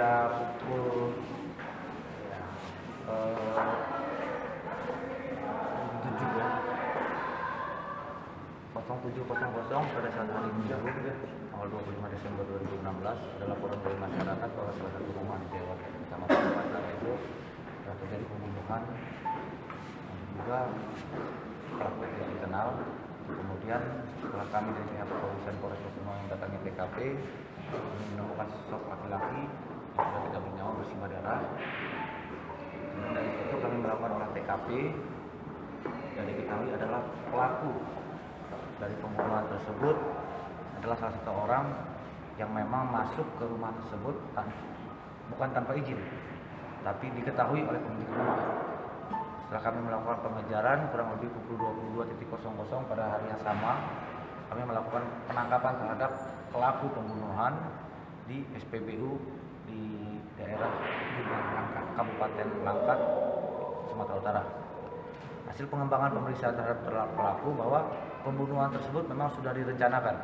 pada pukul 07.00 pada saat hari Minggu tanggal 25 Desember 2016 ada laporan dari masyarakat bahwa salah satu rumah di daerah Kecamatan Pasar itu telah terjadi pembunuhan dan juga pelaku tidak dikenal. Kemudian setelah kami dari pihak kepolisian Polres Pasuruan mendatangi TKP, kami menemukan sosok laki-laki yang sudah tidak bernyawa bersimbah darah. Kemudian dari situ kami melakukan olah TKP dan diketahui adalah pelaku dari pembunuhan tersebut adalah salah satu orang yang memang masuk ke rumah tersebut bukan tanpa izin, tapi diketahui oleh pemilik rumah. Setelah kami melakukan pengejaran kurang lebih pukul 22.00 pada hari yang sama, kami melakukan penangkapan terhadap pelaku pembunuhan di SPBU di daerah Langkat, Kabupaten Langkat, Sumatera Utara. Hasil pengembangan pemeriksaan terhadap pelaku bahwa pembunuhan tersebut memang sudah direncanakan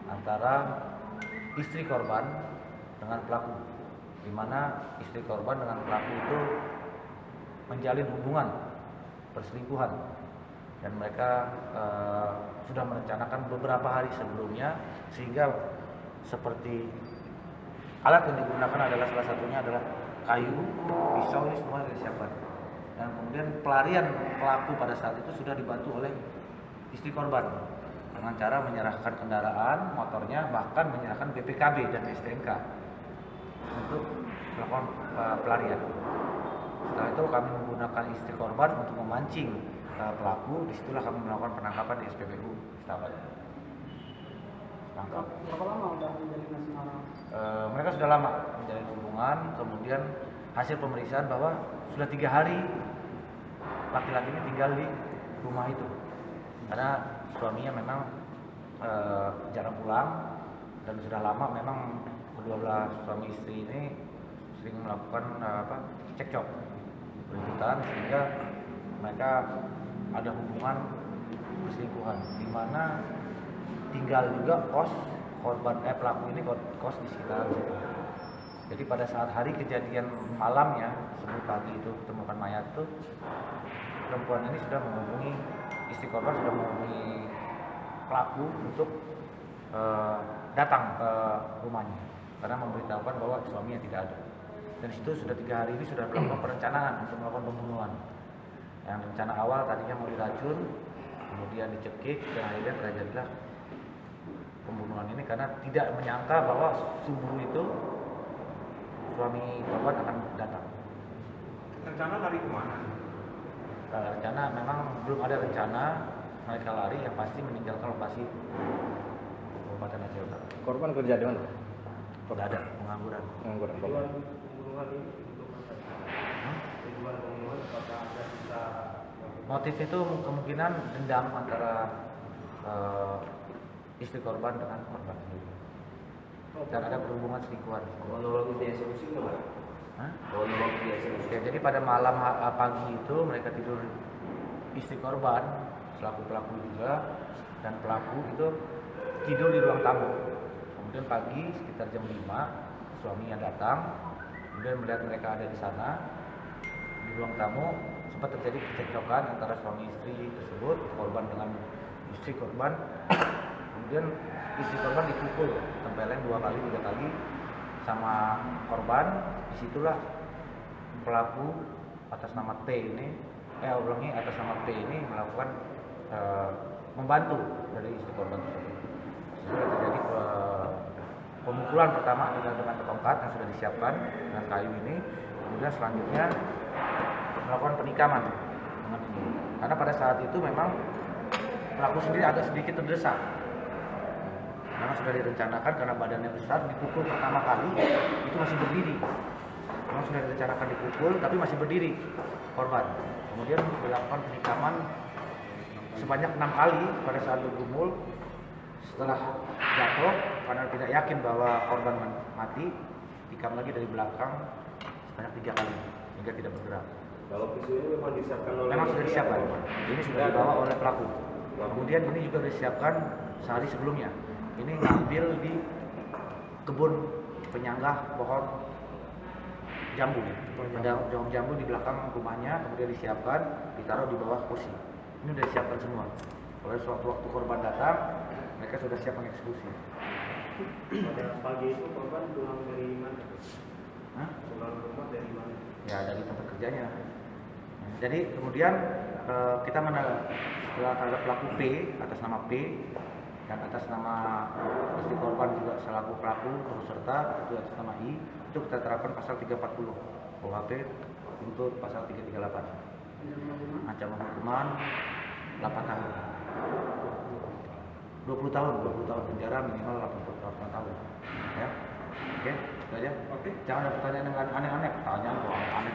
antara istri korban dengan pelaku, di mana istri korban dengan pelaku itu menjalin hubungan perselingkuhan dan mereka sudah merencanakan beberapa hari sebelumnya, sehingga seperti alat yang digunakan adalah salah satunya adalah kayu, pisau, ini semua disiapkan. Dan kemudian pelarian pelaku pada saat itu sudah dibantu oleh istri korban dengan cara menyerahkan kendaraan motornya, bahkan menyerahkan BPKB dan STNK untuk melakukan pelarian. Setelah itu kami menggunakan istri korban untuk memancing pelaku. Disitulah kami melakukan penangkapan di SPBU Setabat. Tangkap. Berapa lama udah menjalin asmara? Mereka sudah lama menjalin hubungan. Kemudian hasil pemeriksaan bahwa sudah 3 hari laki-laki ini tinggal di rumah itu karena suaminya memang jarang pulang dan sudah lama memang kedua belah suami istri ini sering melakukan cekcok beributan, sehingga mereka ada hubungan perselingkuhan, di mana tinggal juga pelaku ini kos di sekitaran situ. Jadi pada saat hari kejadian malamnya sebelum pagi itu temukan mayat itu, perempuan ini sudah menghubungi istri korban, sudah menghubungi pelaku untuk datang ke rumahnya karena memberitahukan bahwa suaminya tidak ada. Dan situ sudah 3 hari ini sudah melakukan perencanaan untuk melakukan pembunuhan. Yang rencana awal tadinya mau diracun, kemudian dicekik, dan akhirnya terjadilah pembunuhan ini karena tidak menyangka bahwa subuh itu suami korban akan datang. Rencana lari kemana? Rencana memang belum ada rencana mereka lari, yang pasti meninggalkan lokasi Kabupaten Aceh Utara. Korban kerja di mana? Tidak ada, pengangguran. Pengangguran. Pembunuhan ini untuk tujuan pembunuhan apakah ada bisa Motif itu kemungkinan dendam antara istri korban dengan korban sendiri. Dan ada berhubungan selingkuhan. kronologis di eksekusi gimana? Kronologis di eksekusi. Oke, jadi pada malam pagi itu mereka tidur, istri korban selaku pelaku juga dan pelaku itu tidur di ruang tamu. Kemudian pagi sekitar jam 5 suaminya datang, kemudian melihat mereka ada di sana di ruang tamu. Sempat terjadi percekcokan antara suami istri tersebut, korban dengan istri korban. Kemudian istri korban dipukul tempeleng 2 kali 3 kali sama korban. Disitulah pelaku atas nama T ini atas nama P ini melakukan membantu dari istri korban tersebut. Sudah terjadi pemukulan pertama dengan tongkat yang sudah disiapkan dengan kayu ini. Kemudian selanjutnya melakukan penikaman dengan ini. Karena pada saat itu memang pelaku sendiri agak sedikit terdesak. Karena sudah direncanakan karena badannya besar, dipukul pertama kali itu masih berdiri. Memang sudah direncanakan dipukul tapi masih berdiri korban. Kemudian dilakukan penikaman sebanyak 6 kali pada saat bergumul. Setelah jatuh karena tidak yakin bahwa korban mati, tikam lagi dari belakang sebanyak 3 kali hingga tidak bergerak. Kalau pisau ini memang disiapkan oleh Memang sudah disiapkan. Ini sudah dibawa oleh pelaku. Kemudian ini juga disiapkan sehari sebelumnya. Ini ngambil di kebun penyanggah pohon jambu ya. Ada pohon jambu di belakang rumahnya, kemudian disiapkan, ditaruh di bawah kursi. Ini udah disiapkan semua. Kalau sewaktu-waktu korban datang, mereka sudah siap mengeksekusi. Pada pagi itu korban pulang dari mana? Hah? Pulang rumah dari mana? Ya dari tempat kerjanya. Jadi kemudian kita setelah terhadap pelaku P atas nama P dan atas nama istri korban juga selaku pelaku turut serta itu atas nama I, itu kita terapkan pasal 340 KUHP untuk pasal 338 ancaman hukuman 8 tahun 20 tahun penjara minimal 8 tahun ya. Oke, itu aja. Oke, jangan ada pertanyaan yang aneh-aneh, pertanyaan kok aneh.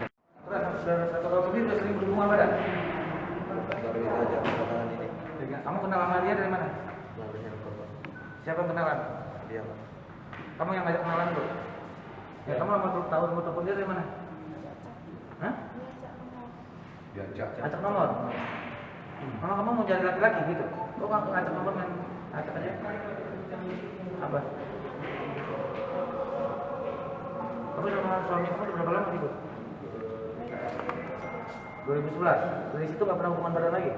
Terus satu tahun lebih udah sering berhubungan badan? Baru itu aja belakangan ini. Kamu kenal sama dia dari mana? Barunya korban. Siapa yang kenalan? Dia Kamu yang ngajak kenalan tuh? Ya, kamu lama tahu nomor telepon dia dari mana? Hah? diajak. Acak nomor? Kalau kamu mau cari laki-laki gitu? Kok nggak ngacak nomor yang acak aja? Apa? Kamu sama suami kamu udah berapa lama ribut? 2011. Dari situ nggak pernah hubungan badan lagi?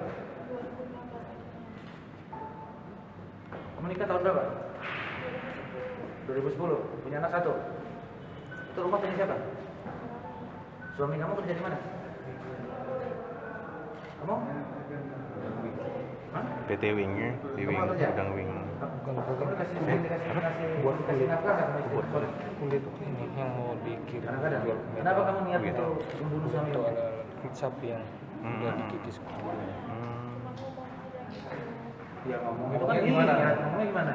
Kamu nikah tahun berapa? 2010. Punya anak 1. Itu rumah punya siapa? Suami kamu kerja di mana? Kamu? Hah? PT Wingnya di Wing Kamu kerja? Gudang Wing. Kamu dikasih nafkah nggak sama istri? Kulit ini yang mau dikirim Kadang-kadang. jual ke Kenapa kamu niat Begitu. untuk membunuh suami itu kamu? ada kulit sapi yang udah dikikis kulitnya. Ya ngomong itu kan gimana? Ngomongnya gimana?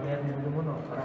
Niat membunuh.